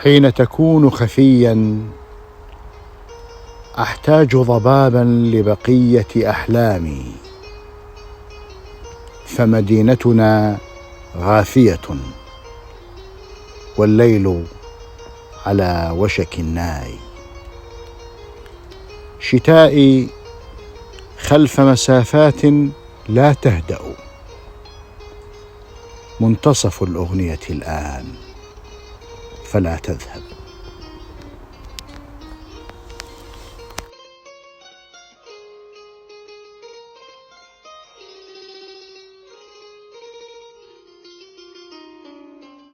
حين تكون خفيا احتاج ضبابا لبقية احلامي، فمدينتنا غافية والليل على وشك الناي. شتائي خلف مسافات لا تهدأ، منتصف الأغنية الآن فلا تذهب.